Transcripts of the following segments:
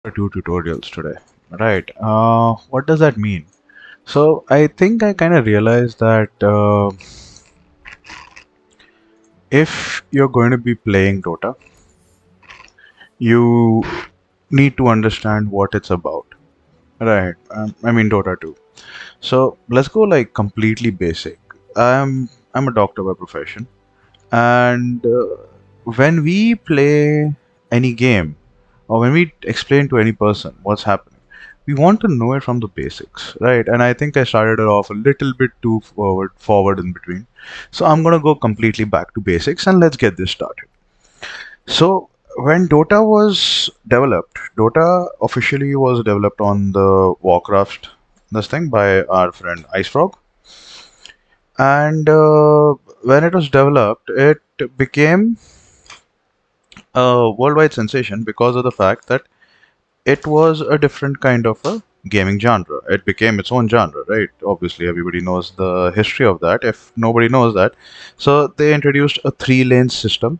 Two tutorials today. Right. What does that mean? So I think I kind of realized that if you're going to be playing Dota, you need to understand what it's about. Right. I mean Dota 2. So let's go like completely basic. I'm a doctor by profession, and when we play any game or when we explain to any person what's happening, we want to know it from the basics, right? And I think I started it off a little bit too forward in between. So I'm gonna go completely back to basics and let's get this started. So when Dota was developed, Dota officially was developed on the Warcraft this thing by our friend IceFrog, and when it was developed, it became a worldwide sensation because of the fact that it was a different kind of a gaming genre. It became its own genre, right? Obviously, everybody knows the history of that. If nobody knows that, so they introduced a three-lane system.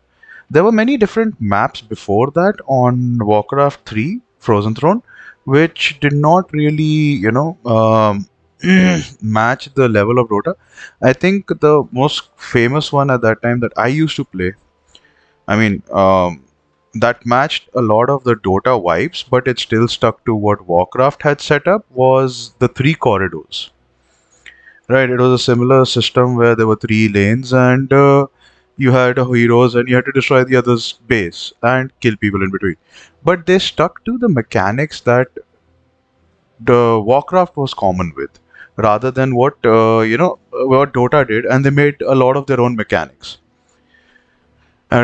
There were many different maps before that on Warcraft 3, Frozen Throne, which did not really, match the level of Dota. I think the most famous one at that time that I used to play, I mean, that matched a lot of the Dota vibes, but it still stuck to what Warcraft had set up was the three corridors. Right, it was a similar system where there were three lanes and you had heroes and you had to destroy the other's base and kill people in between. But they stuck to the mechanics that the Warcraft was common with, rather than what Dota did, and they made a lot of their own mechanics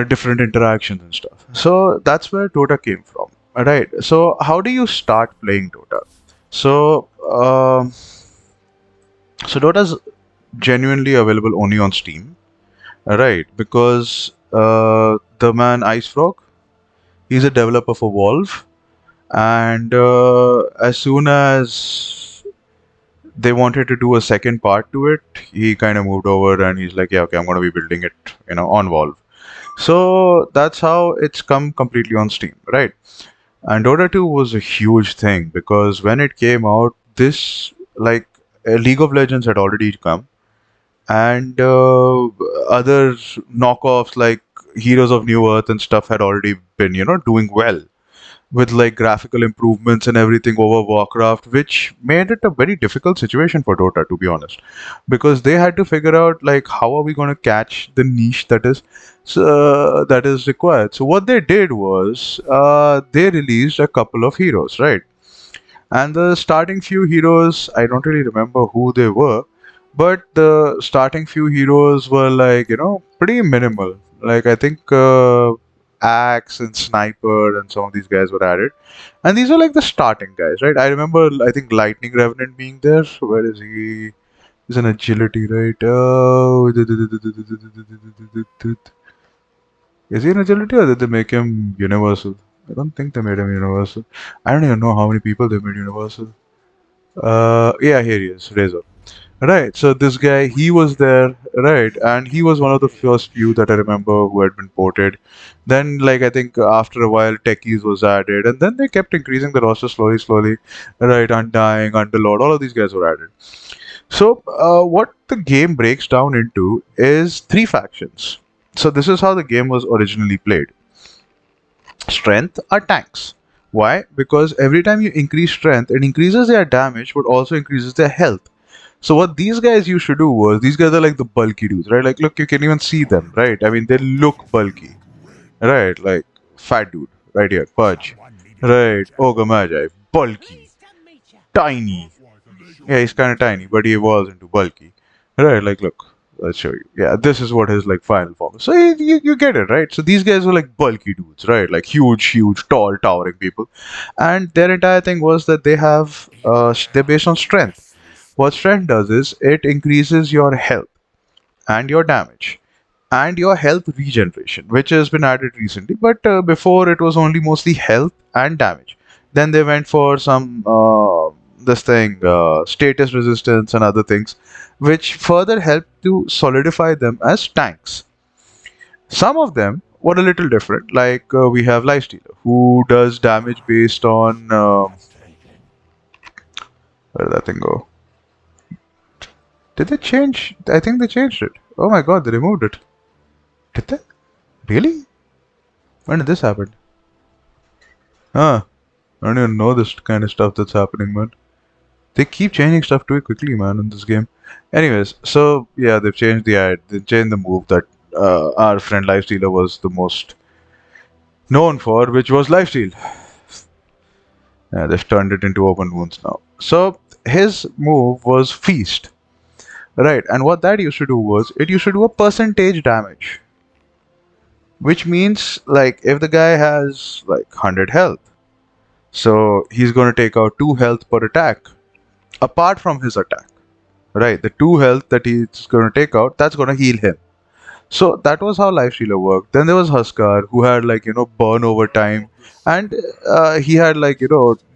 different interactions and stuff. So that's where Dota came from. Right. So how do you start playing Dota? So so Dota's genuinely available only on Steam. Right, because the man IceFrog, he's a developer for Valve, and as soon as they wanted to do a second part to it, he kind of moved over and he's like, yeah, okay, I'm going to be building it, on Valve. So that's how it's come completely on Steam, right? And Dota 2 was a huge thing because when it came out, this like League of Legends had already come, and other knockoffs like Heroes of New Earth and stuff had already been, doing well with like graphical improvements and everything over Warcraft, which made it a very difficult situation for Dota, to be honest, because they had to figure out like how are we going to catch the niche that is required. So what they did was they released a couple of heroes, right? And the starting few heroes, I don't really remember who they were, but the starting few heroes were like, pretty minimal. Like I think Axe and Sniper and some of these guys were added. And these are like the starting guys, right? I remember, I think Lightning Revenant being there. Where is he? He's an agility, right? Oh, is he an agility or did they make him universal? I don't think they made him universal. I don't even know how many people they made universal. Yeah, here he is, Razor. Right, so this guy, he was there, right, and he was one of the first few that I remember who had been ported. Then, like, I think after a while, Techies was added, and then they kept increasing the roster slowly, right, Undying, Underlord, all of these guys were added. So, what the game breaks down into is three factions. So, this is how the game was originally played. Strength are tanks. Why? Because every time you increase strength, it increases their damage, but also increases their health. So what these guys used to do was these guys are like the bulky dudes, right? Like look, you can even see them, right? I mean, they look bulky, right? Like fat dude, right here, Pudge, right? Ogre Magi, bulky, tiny. Yeah, he's kind of tiny, but he evolves into bulky, right? Like look, let's show you. Yeah, this is what his like final form is. So you get it, right? So these guys were like bulky dudes, right? Like huge, tall, towering people, and their entire thing was that they're based on strength. What strength does is it increases your health and your damage and your health regeneration, which has been added recently. But before it was only mostly health and damage. Then they went for some status resistance and other things, which further helped to solidify them as tanks. Some of them were a little different, like we have Lifestealer, who does damage based on where did that thing go? Did they change? I think they changed it. Oh my god, they removed it. Did they? Really? When did this happen? Huh. I don't even know this kind of stuff that's happening, man. They keep changing stuff too quickly, man, in this game. Anyways, so yeah, they've changed the ad. They changed the move that our friend Lifestealer was the most known for, which was Lifesteal. Yeah, they've turned it into open wounds now. So his move was Feast. Right, and what that used to do was it used to do a percentage damage, which means like if the guy has like 100 health, so he's going to take out 2 health per attack, apart from his attack. Right, the 2 health that he's going to take out, that's going to heal him. So that was how Life Stealer worked. Then there was Huskar, who had like burn over time, and he had like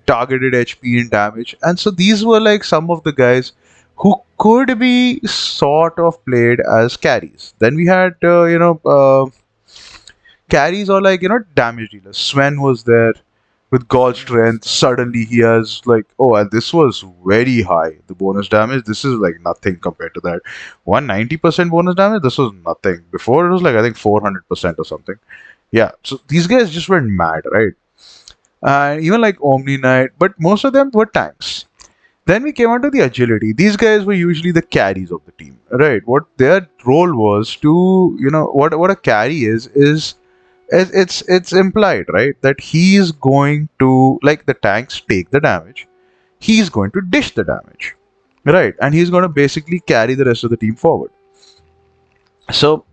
targeted HP and damage. And so these were like some of the guys who could be sort of played as carries. Then we had carries or like damage dealers. Sven was there with God strength. Suddenly he has like, oh, and this was very high. The bonus damage, this is like nothing compared to that. 190% bonus damage, this was nothing. Before it was like I think 400% or something. Yeah, so these guys just went mad, right? Even like Omni Knight, but most of them were tanks. Then we came on to the agility. These guys were usually the carries of the team, right? What their role was to, what a carry is it's implied, right, that he's going to, like, the tanks take the damage, he's going to dish the damage, right, and he's going to basically carry the rest of the team forward. So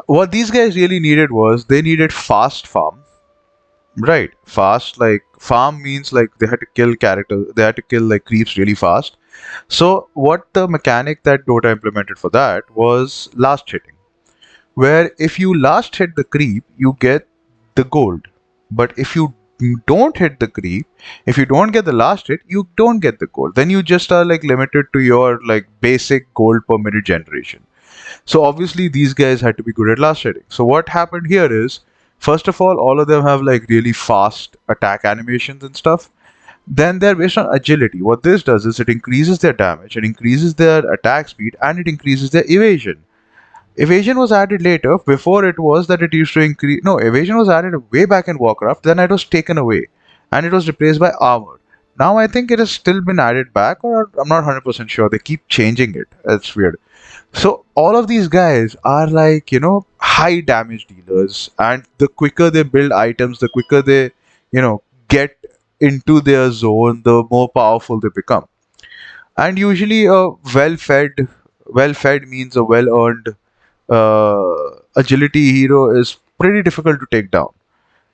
what these guys really needed was they needed fast farm, right? Fast, like farm means like they had to kill characters, they had to kill like creeps really fast. So what the mechanic that Dota implemented for that was last hitting, where if you last hit the creep, you get the gold. But if you don't hit the creep, if you don't get the last hit, you don't get the gold. Then you just are like limited to your like basic gold per minute generation. So obviously these guys had to be good at last hitting. So what happened here is, first of all of them have like really fast attack animations and stuff. Then they're based on agility. What this does is it increases their damage, it increases their attack speed, and it increases their evasion. Evasion was added later. Before it was that it used to increase. No, evasion was added way back in Warcraft. Then it was taken away, and it was replaced by armor. Now I think it has still been added back, or I'm not 100% sure. They keep changing it. It's weird. So all of these guys are like high damage dealers, and the quicker they build items, the quicker they get into their zone, the more powerful they become. And usually a well-fed means a well-earned agility hero is pretty difficult to take down,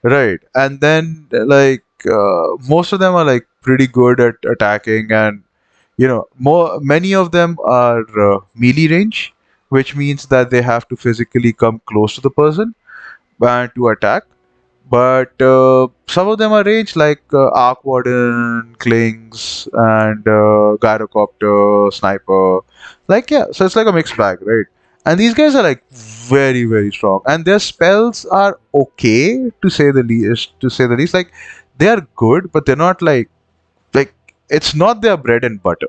right? And then like most of them are like pretty good at attacking, and many of them are melee range, which means that they have to physically come close to the person to attack. But some of them are ranged, like Arc Warden, Klings, and Gyrocopter, Sniper. Like, yeah, so it's like a mixed bag, right? And these guys are like very, very strong, and their spells are okay to say the least. To say the least, like they are good, but they're not like it's not their bread and butter,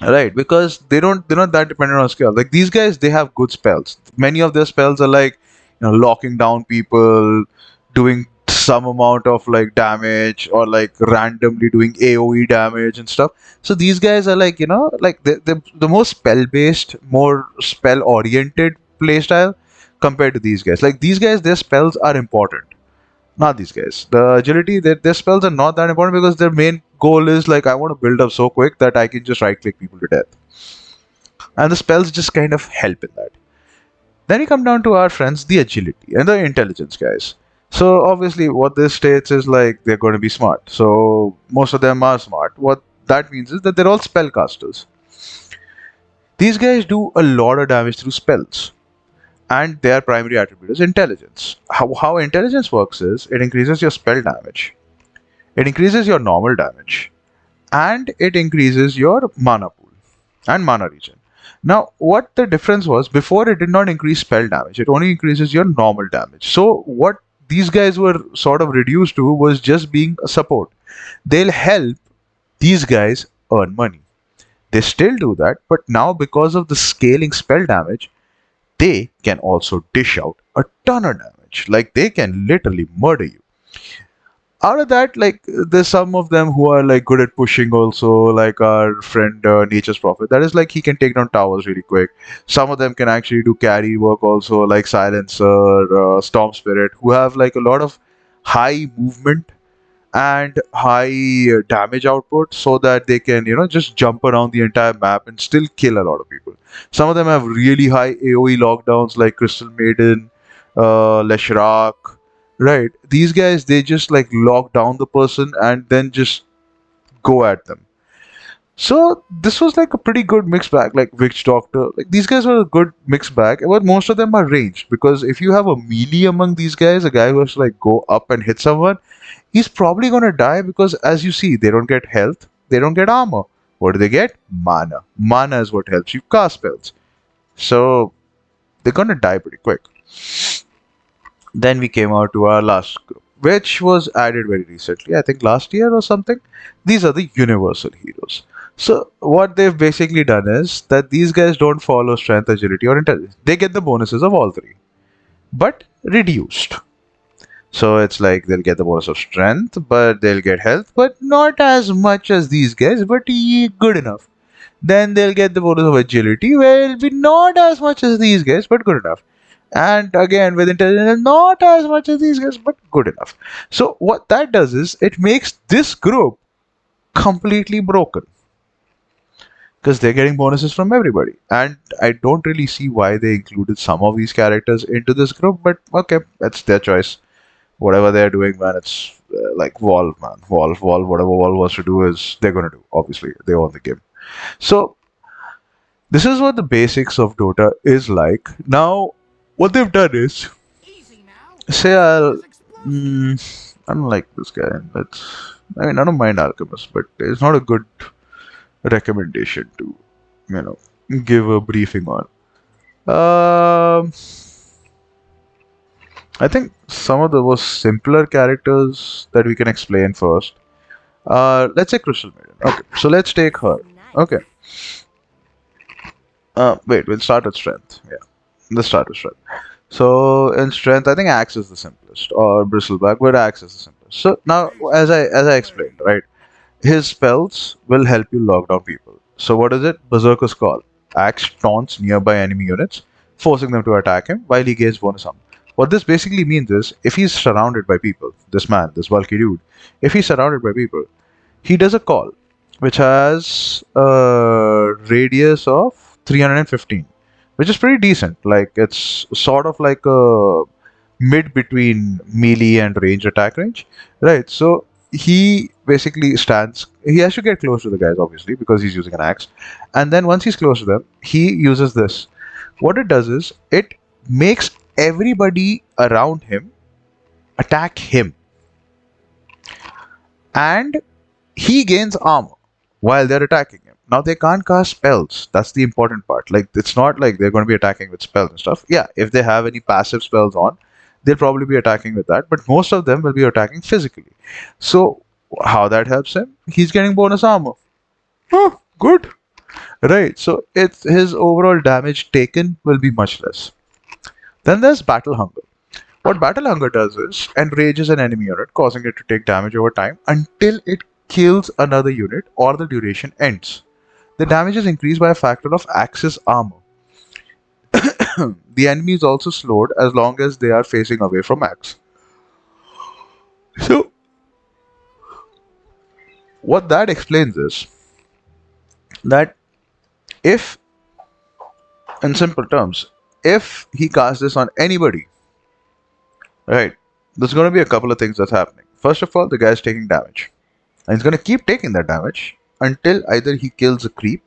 right? Because they're not that dependent on skill. Like these guys, they have good spells. Many of their spells are like locking down people, doing some amount of like damage, or like randomly doing AoE damage and stuff. So these guys are like like the more spell based, more spell oriented playstyle compared to these guys. Like these guys, their spells are important. Not these guys. The agility, their spells are not that important, because their main goal is like, I want to build up so quick that I can just right click people to death. And the spells just kind of help in that. Then we come down to our friends, the agility and the intelligence guys. So obviously what this states is like they're going to be smart. So most of them are smart. What that means is that they're all spellcasters. These guys do a lot of damage through spells, and their primary attribute is intelligence. How intelligence works is it increases your spell damage, it increases your normal damage, and it increases your mana pool and mana regen. Now, what the difference was, before it did not increase spell damage, it only increases your normal damage. So, what these guys were sort of reduced to was just being a support. They'll help these guys earn money. They still do that, but now because of the scaling spell damage, they can also dish out a ton of damage. Like they can literally murder you. Out of that, like there's some of them who are like good at pushing also, like our friend Nature's Prophet. That is like he can take down towers really quick. Some of them can actually do carry work also, like Silencer, Storm Spirit, who have like a lot of high movement and high damage output so that they can just jump around the entire map and still kill a lot of people. Some of them have really high AoE lockdowns like Crystal Maiden, Leshrac, right? These guys, they just like lock down the person and then just go at them. So this was like a pretty good mixed bag, like Witch Doctor. Like these guys were a good mixed bag, but most of them are ranged because if you have a melee among these guys, a guy who has to like go up and hit someone, he's probably gonna die because as you see, they don't get health, they don't get armor. What do they get? Mana. Mana is what helps you cast spells. So they're gonna die pretty quick. Then we came out to our last group, which was added very recently, I think last year or something. These are the universal heroes. So what they've basically done is that these guys don't follow strength, agility, or intelligence. They get the bonuses of all three, but reduced. So it's like they'll get the bonus of strength, but they'll get health, but not as much as these guys, but good enough. Then they'll get the bonus of agility, where it'll be not as much as these guys, but good enough. And again, with intelligence, not as much as these guys, but good enough. So what that does is it makes this group completely broken because they're getting bonuses from everybody. And I don't really see why they included some of these characters into this group, but okay, that's their choice. Whatever they're doing, man, it's like Valve, man. Valve, whatever Valve wants to do is they're gonna do. Obviously, they own the game. So this is what the basics of Dota is like. Now, what they've done is say I don't like this guy. I don't mind Alchemist, but it's not a good recommendation to you know give a briefing on. Um, I think some of the most simpler characters that we can explain first. Let's say Crystal Maiden. Okay, so let's take her. Okay. Wait, we'll start with strength. Yeah, let's start with strength. So in strength, I think Axe is the simplest, or Bristleback, but Axe is the simplest. So now, as I explained, right, his spells will help you lock down people. So what is it? Berserker's Call. Axe taunts nearby enemy units, forcing them to attack him while he gains bonus armor. What this basically means is, if he's surrounded by people, this man, this bulky dude, if he's surrounded by people, he does a call, which has a radius of 315, which is pretty decent. Like it's sort of like a mid between melee and range attack range, right? So he basically stands. He has to get close to the guys, obviously, because he's using an axe. And then once he's close to them, he uses this. What it does is it makes everybody around him attack him, and he gains armor while they're attacking him. Now they can't cast spells. That's the important part. Like it's not like they're going to be attacking with spells and stuff. Yeah, if they have any passive spells on, they'll probably be attacking with that. But most of them will be attacking physically. So how that helps him? He's getting bonus armor. Oh, good. Right. So it's his overall damage taken will be much less. Then there's Battle Hunger. What Battle Hunger does is enrages an enemy unit, causing it to take damage over time until it kills another unit or the duration ends. The damage is increased by a factor of Axe's armor. The enemy is also slowed as long as they are facing away from Axe. So, what that explains is that if, in simple terms, if he casts this on anybody, right, there's going to be a couple of things that's happening. First of all, the guy's taking damage. And he's going to keep taking that damage until either he kills a creep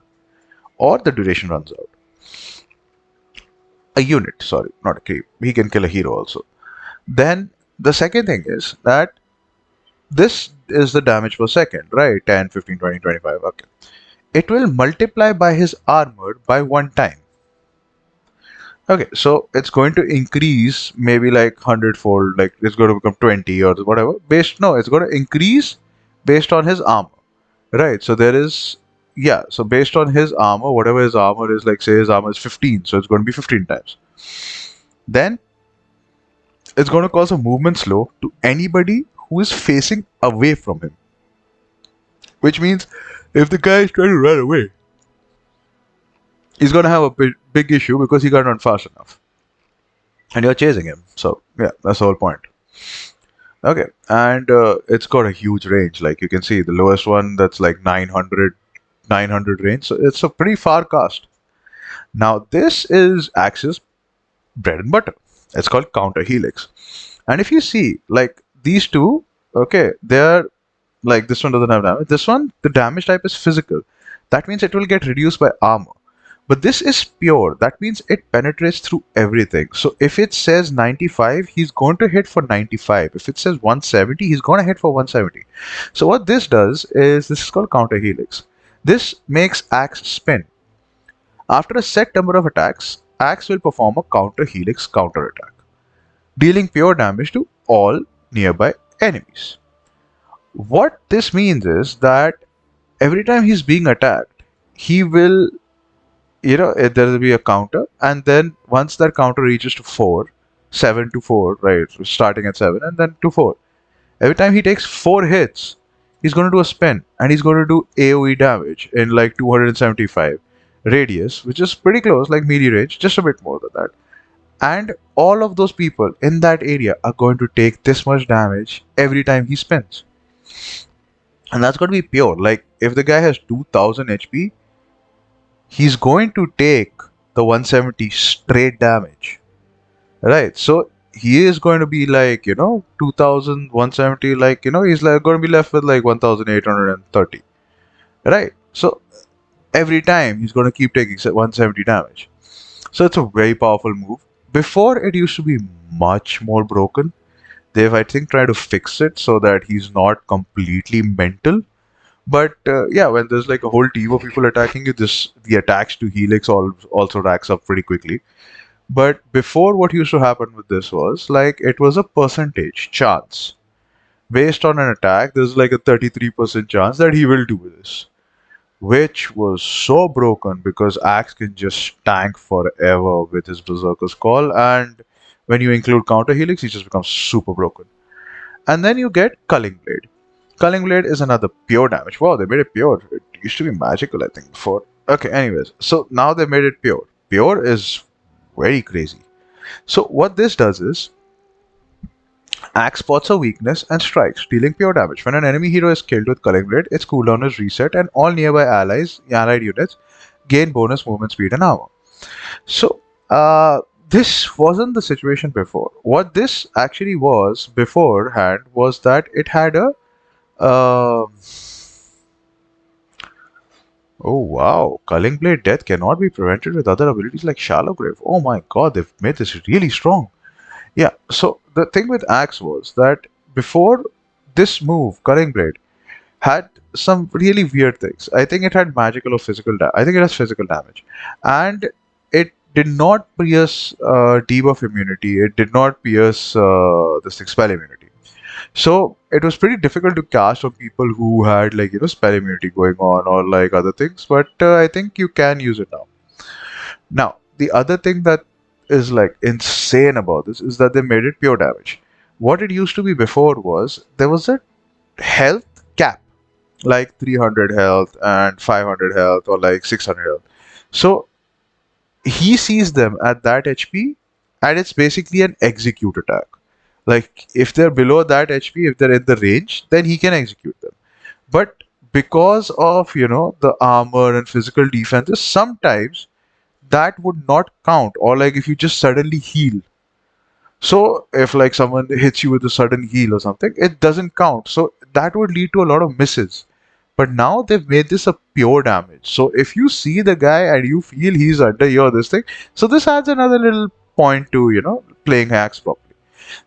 or the duration runs out. A unit, sorry, not a creep. He can kill a hero also. Then the second thing is that this is the damage per second, right? 10, 15, 20, 25. Okay. It will multiply by his armor by one time. Okay, so it's going to increase maybe like hundredfold, like it's going to become 20 or whatever. Based no, it's going to increase based on his armor. Right. So there is, yeah. So based on his armor, whatever his armor is, like say his armor is 15, so it's going to be 15 times. Then it's going to cause a movement slow to anybody who is facing away from him. Which means if the guy is trying to run away, he's going to have a big issue because he can't run fast enough. And you're chasing him. So yeah, that's the whole point. Okay. And it's got a huge range. Like you can see, the lowest one that's like 900 range. So it's a pretty far cast. Now, this is Axis bread and butter. It's called counter helix. And if you see, like these two, okay, they're like this one doesn't have damage. This one, the damage type is physical. That means it will get reduced by armor. But this is pure. That means it penetrates through everything. So if it says 95, he's going to hit for 95. If it says 170, he's going to hit for 170. So what this does is this is called counter helix. This makes Axe spin. After a set number of attacks, Axe will perform a counter helix counter attack, dealing pure damage to all nearby enemies. What this means is that every time he's being attacked, he will, there will be a counter, and then once that counter reaches to 4, 7 to 4, right, so starting at 7 and then to 4. Every time he takes 4 hits, he's going to do a spin and he's going to do AoE damage in like 275 radius, which is pretty close, like melee range, just a bit more than that. And all of those people in that area are going to take this much damage every time he spins. And that's going to be pure. Like, if the guy has 2000 HP, he's going to take the 170 straight damage. Right? So, he is going to be like, 2170, like, he's like going to be left with like 1830. Right? So, every time he's going to keep taking 170 damage. So, it's a very powerful move. Before, it used to be much more broken. They've, I think, tried to fix it so that he's not completely mental. But yeah, when there's like a whole team of people attacking you, the attacks to Helix also racks up pretty quickly. But before, what used to happen with this was like it was a percentage chance. Based on an attack, there's like a 33% chance that he will do this, which was so broken because Axe can just tank forever with his Berserker's Call, and when you include Counter Helix, he just becomes super broken. And then you get Culling Blade. Culling Blade is another pure damage. Wow, they made it pure. It used to be magical, I think, before. Okay, anyways, so now they made it pure. Pure is very crazy. So what this does is Axe spots a weakness and strikes, dealing pure damage. When an enemy hero is killed with Culling Blade, its cooldown is reset, and all nearby allied units, gain bonus movement speed and armor. So, this wasn't the situation before. What this actually was beforehand was that it had a. Uh, oh wow, Culling Blade death cannot be prevented with other abilities like Shallow Grave. Oh my god, they've made this really strong. Yeah, so the thing with Axe was that before this move, Culling Blade had some really weird things. I think it had magical or physical damage. I think it has physical damage. And it did not pierce debuff immunity. It did not pierce this thing, spell immunity. So it was pretty difficult to cast on people who had like spell immunity going on or like other things. But I think you can use it now. Now the other thing that is like insane about this is that they made it pure damage. What it used to be before was there was a health cap, like 300 health and 500 health or like 600 health. So he sees them at that HP, and it's basically an execute attack. Like if they're below that HP, if they're in the range, then he can execute them. But because of the armor and physical defenses, sometimes that would not count. Or like if you just suddenly heal. So if like someone hits you with a sudden heal or something, it doesn't count. So that would lead to a lot of misses. But now they've made this a pure damage. So if you see the guy and you feel he's under your this thing, so this adds another little point to playing hacks properly.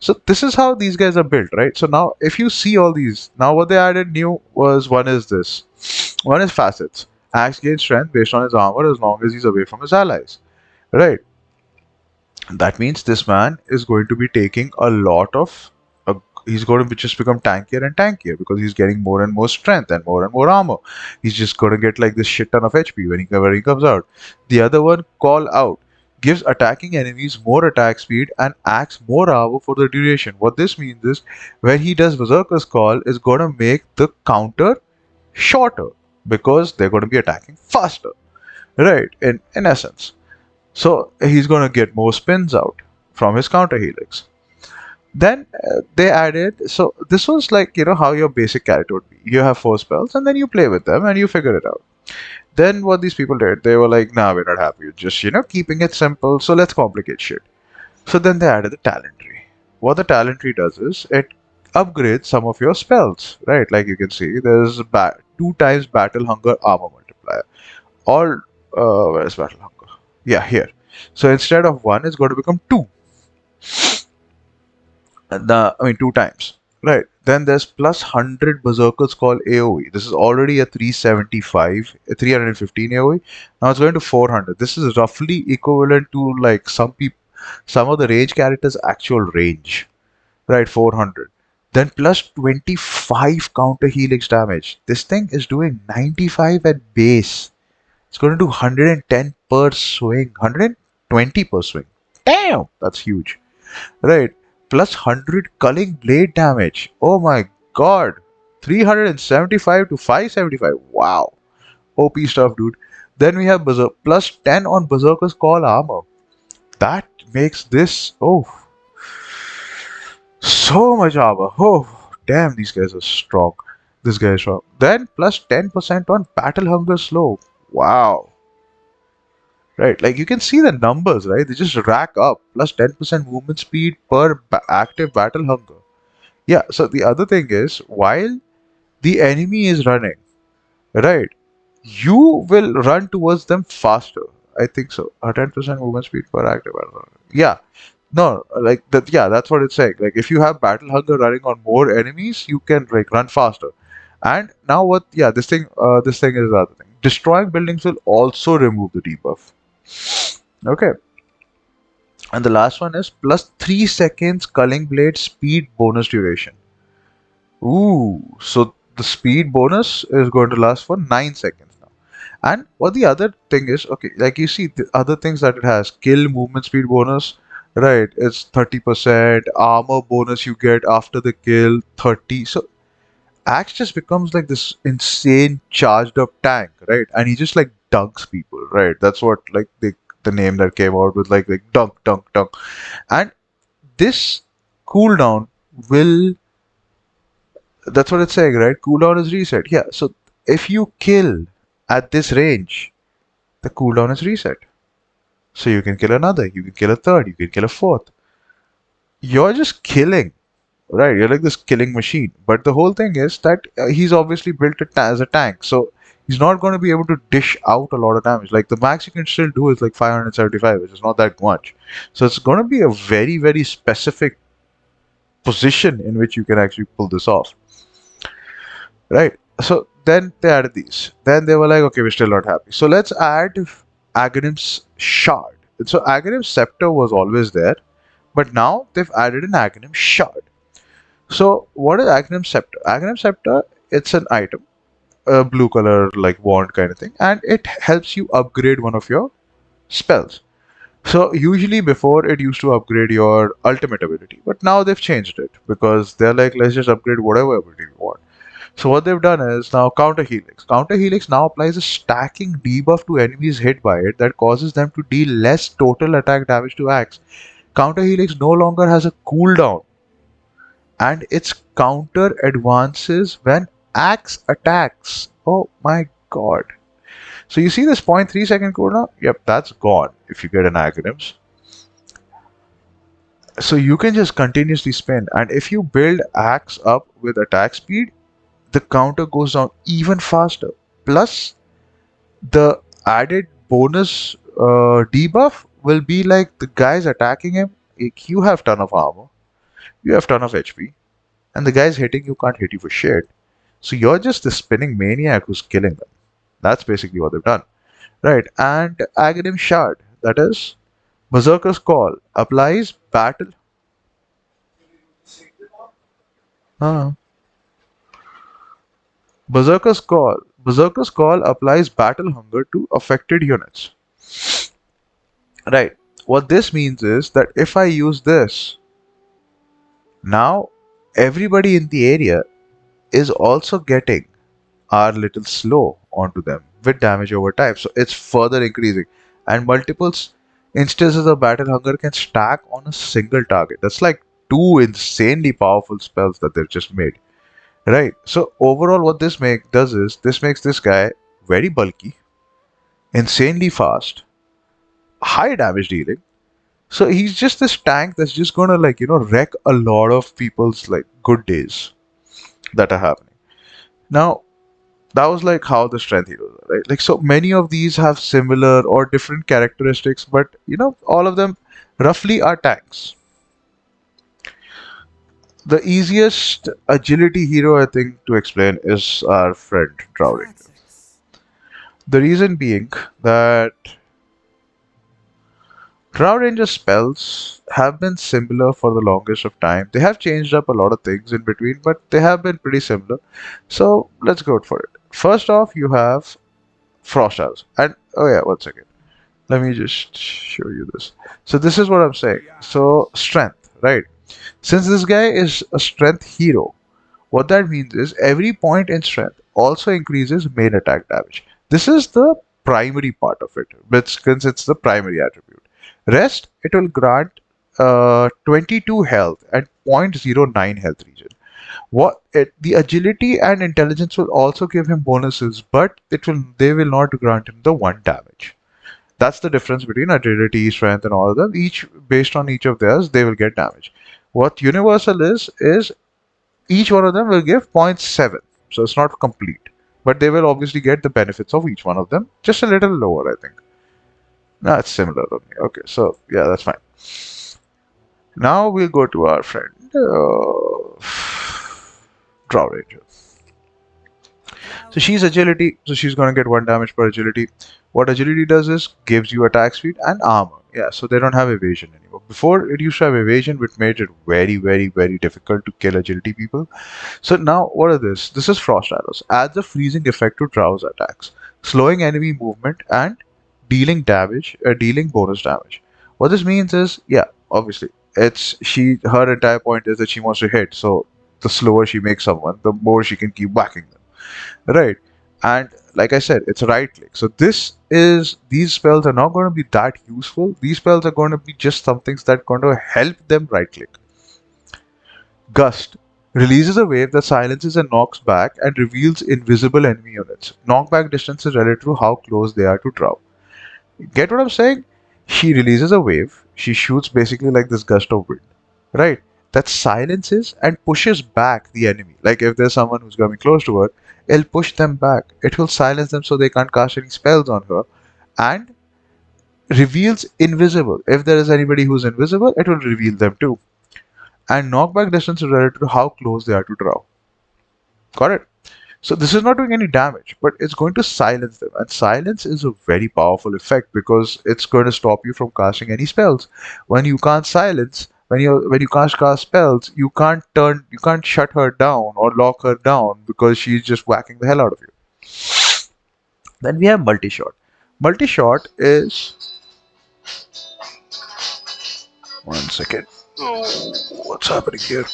So this is how these guys are built, right? So now if you see all these, now what they added new was one is this. One is facets. Axe gains strength based on his armor as long as he's away from his allies. Right. That means this man is going to be taking a lot of. He's going to just become tankier and tankier because he's getting more and more strength and more armor. He's just going to get like this shit ton of HP when he comes out. The other one, call out, gives attacking enemies more attack speed and acts more armor for the duration. What this means is when he does Berserker's call, is going to make the counter shorter because they're going to be attacking faster, right? In essence. So he's going to get more spins out from his counter helix. Then they added, so this was like, how your basic character would be. You have four spells and then you play with them and you figure it out. Then what these people did, they were like, nah, we're not happy with just, keeping it simple, so let's complicate shit. So then they added the talent tree. What the talent tree does is it upgrades some of your spells, right? Like you can see, there's two times battle hunger armor multiplier. All, where's battle hunger? Yeah, here. So instead of one, it's going to become two. Two times. Right. Then there's plus 100 berserkers called AoE. This is already a 375, a 315 AoE. Now it's going to 400. This is roughly equivalent to like some of the range characters' actual range. Right, 400. Then plus 25 counter helix damage. This thing is doing 95 at base. It's going to do 110 per swing, 120 per swing. Damn, that's huge. Right. Plus 100 culling blade damage. Oh my god. 375 to 575. Wow. OP stuff, dude. Then we have plus 10 on Berserker's Call armor. That makes this, so much armor. Oh, damn, these guys are strong. This guy is strong. Then plus 10% on Battle Hunger Slow. Wow. Right, like you can see the numbers, right? They just rack up. Plus 10% movement speed per active battle hunger. Yeah, so the other thing is, while the enemy is running, right, you will run towards them faster. I think so. 10% movement speed per active battle hunger. Yeah, no, like that. Yeah, that's what it's saying. Like if you have battle hunger running on more enemies, you can like run faster. And now what? Yeah, this thing is the other thing. Destroying buildings will also remove the debuff. Okay. And the last one is plus 3 seconds culling blade speed bonus duration. Ooh, so the speed bonus is going to last for 9 seconds now. And what the other thing is, okay, like you see the other things that it has, kill movement speed bonus, right? It's 30%, armor bonus you get after the kill, 30. So Axe just becomes like this insane charged up tank, right? And he just like dunks people, right? That's what like the name that came out with like dunk, dunk, dunk. And this cooldown will, that's what it's saying, right? Cooldown is reset. Yeah, so if you kill at this range, the cooldown is reset. So you can kill another, you can kill a third, you can kill a fourth. You're just killing, right? You're like this killing machine. But the whole thing is that he's obviously built as a tank, so he's not going to be able to dish out a lot of damage. Like the max you can still do is like 575, which is not that much. So it's going to be a very, very specific position in which you can actually pull this off, right? So then they added these. Then they were like, okay, we're still not happy. So let's add Aghanim's Shard. So Aghanim's Scepter was always there, but now they've added an Aghanim Shard. So what is Aghanim Scepter? Aghanim Scepter, it's an item, a blue color like wand kind of thing, and it helps you upgrade one of your spells. So usually before it used to upgrade your ultimate ability, but now they've changed it because they're like, let's just upgrade whatever ability we want. So what they've done is now Counter Helix. Counter Helix now applies a stacking debuff to enemies hit by it that causes them to deal less total attack damage to Axe. Counter Helix no longer has a cooldown, and its counter advances when Axe attacks. Oh my god. So you see this 0.3 second cooldown? Yep, that's gone if you get an Aghanim's. So you can just continuously spin, and if you build Axe up with attack speed, the counter goes down even faster. Plus, the added bonus debuff will be like the guys attacking him. Like, you have ton of armor, you have ton of HP, and the guys hitting you can't hit you for shit. So you're just the spinning maniac who's killing them. That's basically what they've done, right? And Aghanim Shard, that is Berserker's Call applies battle. Uh, Berserker's Call applies battle hunger to affected units. Right. What this means is that if I use this, now everybody in the area is also getting our little slow onto them with damage over time. So it's further increasing. And multiple instances of battle hunger can stack on a single target. That's like two insanely powerful spells that they've just made. Right. So overall what this does is this makes this guy very bulky, insanely fast, high damage dealing. So he's just this tank that's just gonna like, wreck a lot of people's like good days that are happening. Now, that was like how the strength heroes are, right? Like so many of these have similar or different characteristics, but all of them roughly are tanks. The easiest agility hero I think to explain is our friend Drow Ranger. Classics. The reason being that Drow Ranger spells have been similar for the longest of time. They have changed up a lot of things in between, but they have been pretty similar. So let's go for it. First off, you have Frost Arrows. And oh yeah, one second. Let me just show you this. So this is what I'm saying. So strength, right? Since this guy is a strength hero, what that means is every point in strength also increases main attack damage. This is the primary part of it, but since it's the primary attribute. Rest, it will grant 22 health and zero point zero 0.09 health region. The agility and intelligence will also give him bonuses, but they will not grant him the one damage. That's the difference between agility, strength, and all of them. Each based on each of theirs, they will get damage. What universal is each one of them will give zero point 0.7, so it's not complete, but they will obviously get the benefits of each one of them, just a little lower, I think. No, it's similar only. Okay, so yeah, that's fine. Now we'll go to our friend Draw Ranger. So she's Drowsy. agility, so she's gonna get one damage per agility. What agility does is gives you attack speed and armor. Yeah, so they don't have evasion anymore. Before it used to have evasion, which made it very, very, very difficult to kill agility people. So now what are this? This is Frost Arrows. Adds a freezing effect to Drow's attacks, slowing enemy movement and dealing bonus damage. What this means is, yeah, obviously, her entire point is that she wants to hit, so the slower she makes someone, the more she can keep whacking them. Right. And like I said, it's a right click. So these spells are not going to be that useful. These spells are going to be just some things that are going to help them right click. Gust releases a wave that silences and knocks back and reveals invisible enemy units. Knockback distance is relative to how close they are to draw. Get what I'm saying? She releases a wave. She shoots basically like this gust of wind, right? That silences and pushes back the enemy. Like if there's someone who's coming close to her, it'll push them back. It will silence them so they can't cast any spells on her, and reveals invisible. If there is anybody who's invisible, it will reveal them too. And knockback distance is related to how close they are to draw. Got it? So this is not doing any damage, but it's going to silence them. And silence is a very powerful effect because it's going to stop you from casting any spells. When you can't silence, when you can't cast spells, you can't shut her down or lock her down because she's just whacking the hell out of you. Then we have multi-shot. Multi-shot is one second. Oh, what's happening here?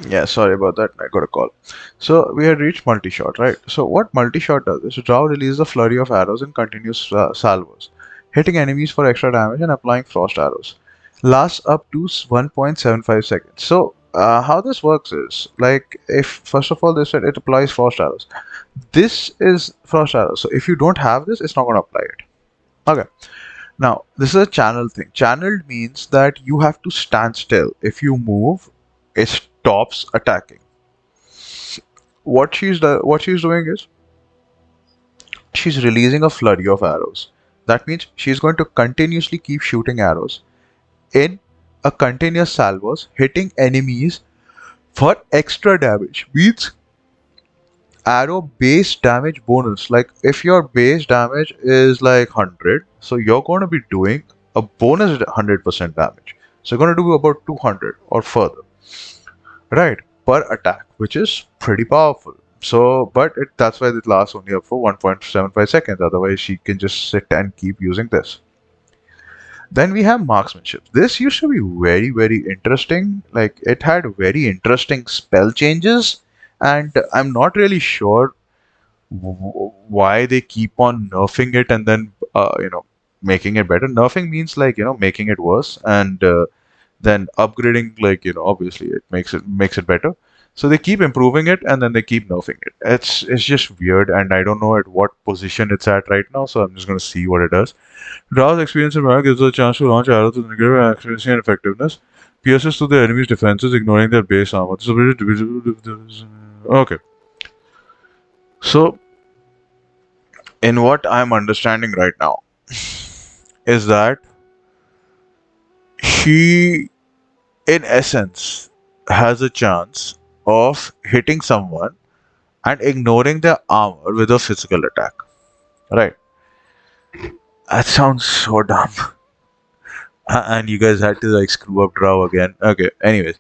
Yeah, sorry about that. I got a call. So we had reached multi-shot, right? So what multi-shot does is draw releases a flurry of arrows in continuous salvos, hitting enemies for extra damage and applying frost arrows. Lasts up to 1.75 seconds. So how this works is like if first of all they said it applies frost arrows. This is frost arrows. So if you don't have this, it's not going to apply it. Okay. Now, this is a channel thing. Channeled means that you have to stand still. If you move, it stops attacking. What she's doing is she's releasing a flurry of arrows. That means she's going to continuously keep shooting arrows in a continuous salvos, hitting enemies for extra damage. Means arrow base damage bonus. Like if your base damage is like 100, so you're going to be doing a bonus 100% damage. So you're going to do about 200 or further, right, per attack, which is pretty powerful. So, but that's why it lasts only up for 1.75 seconds. Otherwise, she can just sit and keep using this. Then we have marksmanship. This used to be very, very interesting. Like it had very interesting spell changes, and I'm not really sure why they keep on nerfing it and then making it better. Nerfing means like making it worse, and then upgrading, like obviously it makes it better. So they keep improving it and then they keep nerfing it. It's just weird, and I don't know at what position it's at right now. So I'm just gonna see what it does. Draw's experience in battle gives us a chance to launch arrows with negative accuracy and effectiveness. Pierces through the enemy's defenses, ignoring their base armor. Okay, so in what I'm understanding right now is that she, in essence, has a chance of hitting someone and ignoring their armor with a physical attack. Right? That sounds so dumb. And you guys had to like screw up draw again. Okay, anyways.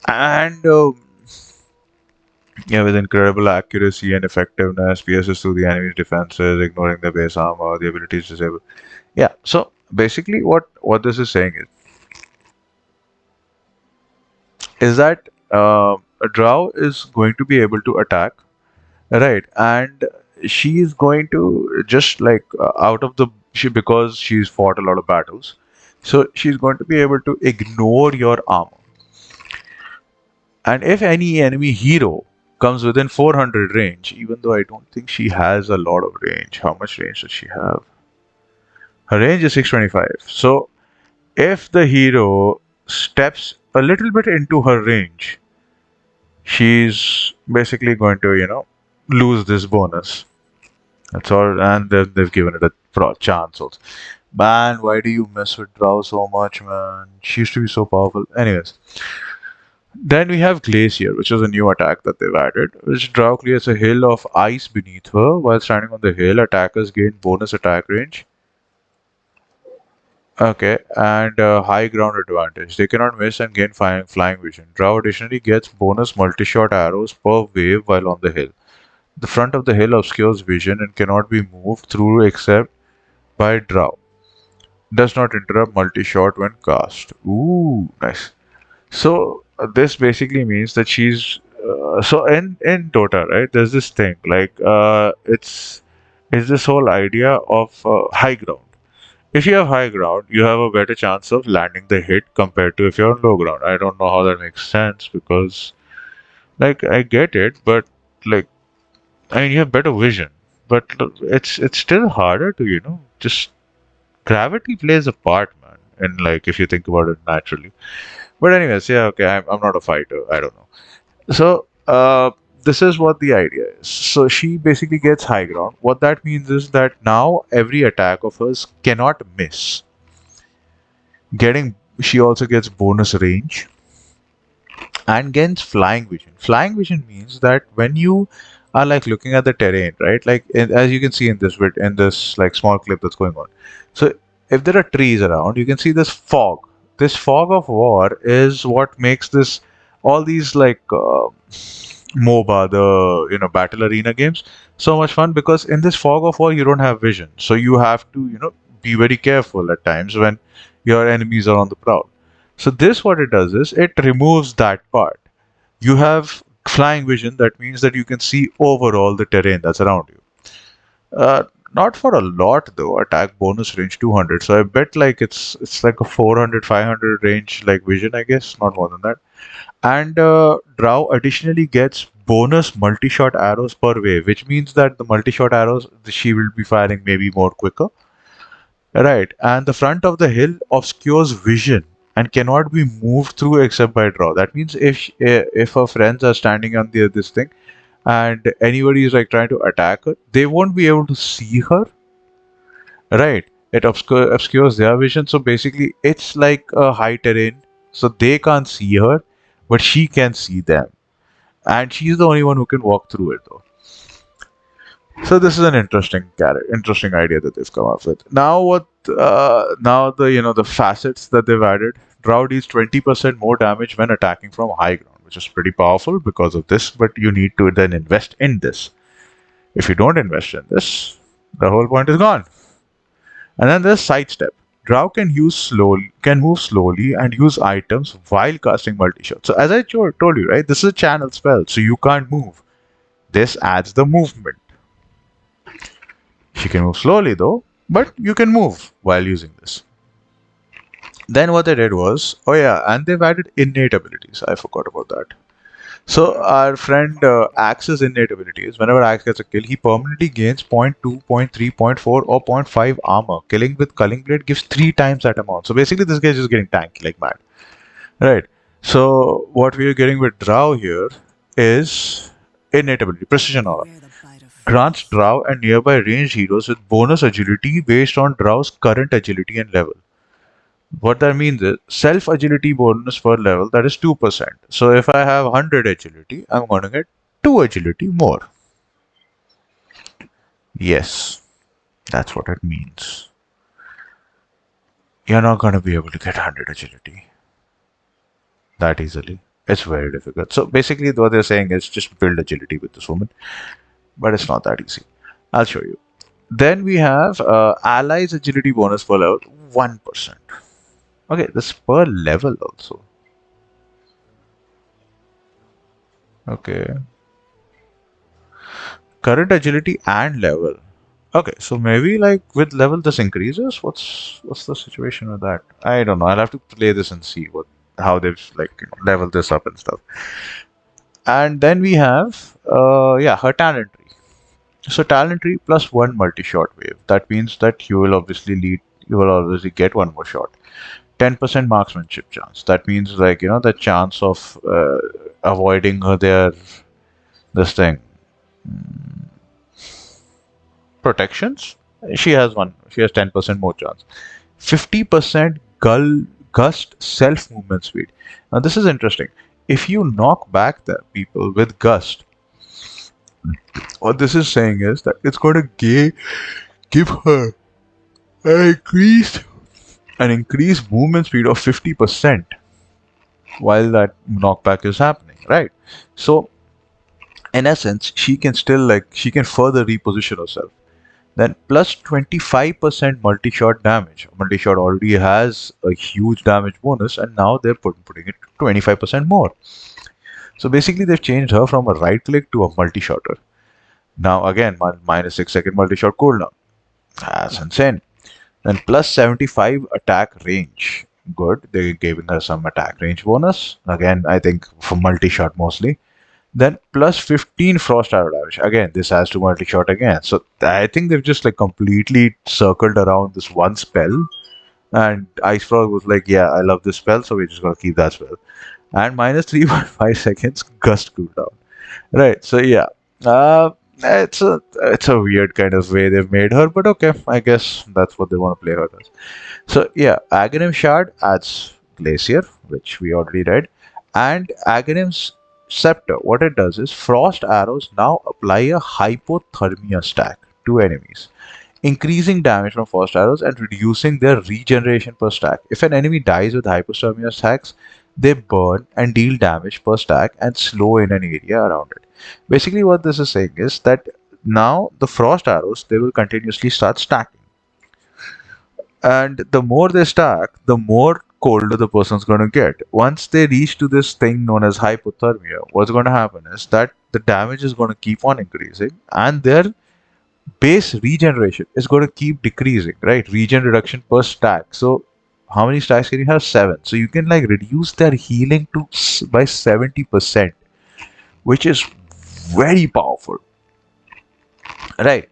And yeah, with incredible accuracy and effectiveness, pierces through the enemy's defenses, ignoring their base armor, the ability to disable. Yeah, so basically what this is saying is that a drow is going to be able to attack, right? And she is going to just like out of the she because she's fought a lot of battles, so she's going to be able to ignore your armor. And if any enemy hero comes within 400 range, even though I don't think she has a lot of range. How much range does she have? Her range is 625. So if the hero steps a little bit into her range, she's basically going to, lose this bonus. That's all, and they've given it a chance also. Man, why do you mess with Drow so much, man? She used to be so powerful. Anyways, then we have Glacier, which is a new attack that they've added, which Drow clears a hill of ice beneath her. While standing on the hill, attackers gain bonus attack range. Okay, and high ground advantage. They cannot miss and gain flying vision. Drow additionally gets bonus multi-shot arrows per wave while on the hill. The front of the hill obscures vision and cannot be moved through except by Drow. Does not interrupt multi-shot when cast. Ooh, nice. So this basically means that she's so in Dota, right? There's this thing like it's this whole idea of high ground. If you have high ground, you have a better chance of landing the hit compared to if you're on low ground. I don't know how that makes sense because, like, I get it, but like, I mean, you have better vision, but it's still harder to just gravity plays a part, man. And like, if you think about it naturally. But anyways, yeah, okay, I'm not a fighter. I don't know. So this is what the idea is. So she basically gets high ground. What that means is that now every attack of hers cannot miss. Getting She also gets bonus range and gains flying vision. Flying vision means that when you are like looking at the terrain, right? Like as you can see in this bit, in this like small clip that's going on. So if there are trees around, you can see this fog. This fog of war is what makes this all these like MOBA, the battle arena games, so much fun because in this fog of war you don't have vision, so you have to be very careful at times when your enemies are on the prowl. So this what it does is it removes that part. You have flying vision. That means that you can see over all the terrain that's around you. Not for a lot though. Attack bonus range 200. So I bet like it's like a 400 500 range like vision, I guess, not more than that. And Drow additionally gets bonus multi-shot arrows per wave, which means that the multi-shot arrows she will be firing maybe more quicker. Right, and the front of the hill obscures vision and cannot be moved through except by Drow. That means if her friends are standing on the this thing and anybody is like trying to attack her, they won't be able to see her. Right, it obscures their vision. So basically, it's like a high terrain, so they can't see her, but she can see them, and she's the only one who can walk through it though. So this is an interesting idea that they've come up with. Now what? Now the the facets that they've added. Drow deals 20% more damage when attacking from high ground, which is pretty powerful because of this. But you need to then invest in this. If you don't invest in this, the whole point is gone. And then there's sidestep. Drow can move slowly and use items while casting multi-shot. So as I told you, right, this is a channel spell, so you can't move. This adds the movement. She can move slowly though, but you can move while using this. Then what they did was, oh yeah, and they've added innate abilities. I forgot about that. So our friend Axe's innate abilities, whenever Axe gets a kill, he permanently gains point 0.2, point 0.3, point 0.4, or point 0.5 armor. Killing with Culling Blade gives 3 times that amount. So basically this guy is just getting tanky like mad. Right. So what we are getting with Drow here is innate ability, Precision Aura. Grants Drow and nearby ranged heroes with bonus agility based on Drow's current agility and level. What that means is self agility bonus per level, that is 2%. So if I have 100 agility, I'm going to get 2 agility more. Yes, that's what it means. You're not going to be able to get 100 agility that easily. It's very difficult. So basically what they're saying is just build agility with this woman. But it's not that easy. I'll show you. Then we have allies agility bonus per level 1%. Okay, this per level also. Okay. Current agility and level. Okay, so maybe like with level this increases. What's the situation with that? I don't know. I'll have to play this and see how they've like leveled this up and stuff. And then we have yeah, her talent tree. So talent tree plus 1 multi-shot wave. That means that you will obviously get one more shot. 10% marksmanship chance. That means like the chance of avoiding this thing protections. She has 10% more chance. 50% gust self movement speed. Now this is interesting. If you knock back the people with gust, what this is saying is that it's going to give her an increased movement speed of 50% while that knockback is happening, right? So in essence, she can further reposition herself. Then plus 25% multi-shot damage. Multi-shot already has a huge damage bonus, and now they're putting it 25% more. So basically they've changed her from a right click to a multi-shotter. Now again, minus 6-second multi-shot cooldown. That's insane. Then plus 75 attack range. Good. They're giving her some attack range bonus. Again, I think for multi-shot mostly. Then plus 15 frost arrow damage. Again, this has to multi-shot again. So I think they've just like completely circled around this one spell. And Ice Frog was like, yeah, I love this spell, so we're just gonna keep that spell. And minus 3.5 seconds gust cooldown. Right. So yeah. It's a weird kind of way they've made her, but okay, I guess that's what they want to play her as. So yeah, Aghanim Shard adds Glacier, which we already read, and Aghanim's Scepter. What it does is frost arrows now apply a hypothermia stack to enemies, increasing damage from frost arrows and reducing their regeneration per stack. If an enemy dies with hypothermia stacks, they burn and deal damage per stack and slow in an area around it. Basically what this is saying is that now the frost arrows, they will continuously start stacking, and the more they stack, the more colder the person's going to get. Once they reach to this thing known as hypothermia, what's going to happen is that the damage is going to keep on increasing and their base regeneration is going to keep decreasing, right? Regen reduction per stack. So how many stacks can you have? 7. So you can like reduce their healing to by 70%, which is very powerful, right?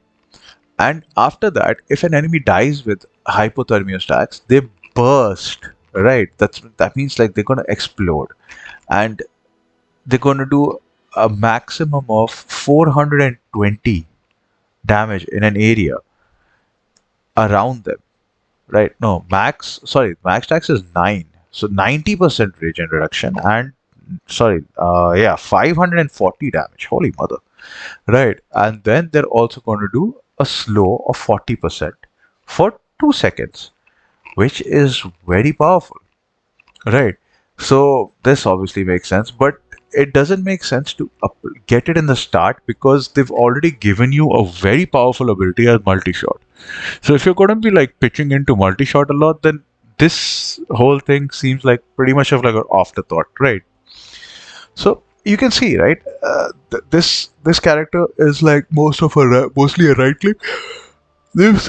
And after that, if an enemy dies with hypothermia stacks, they burst, right? That means like they're gonna explode, and they're gonna do a maximum of 420 damage in an area around them, right? No, max stacks is 9, so 90% regen reduction, and 540 damage. Holy mother, right? And then they're also going to do a slow of 40% for 2 seconds, which is very powerful, right? So this obviously makes sense, but it doesn't make sense to get it in the start because they've already given you a very powerful ability as multi-shot. So if you're going to be like pitching into multi-shot a lot, then this whole thing seems like pretty much of like an afterthought, right? So you can see, right? This character is like mostly a right click. They've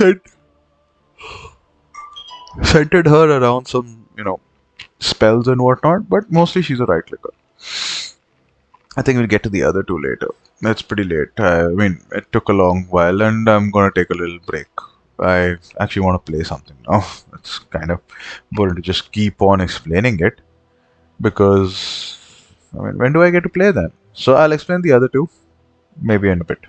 centered her around some spells and whatnot, but mostly she's a right clicker. I think we'll get to the other two later. It's pretty late. I mean, it took a long while, and I'm gonna take a little break. I actually want to play something now. It's kind of boring to just keep on explaining it because I mean, when do I get to play then? So I'll explain the other two maybe in a bit.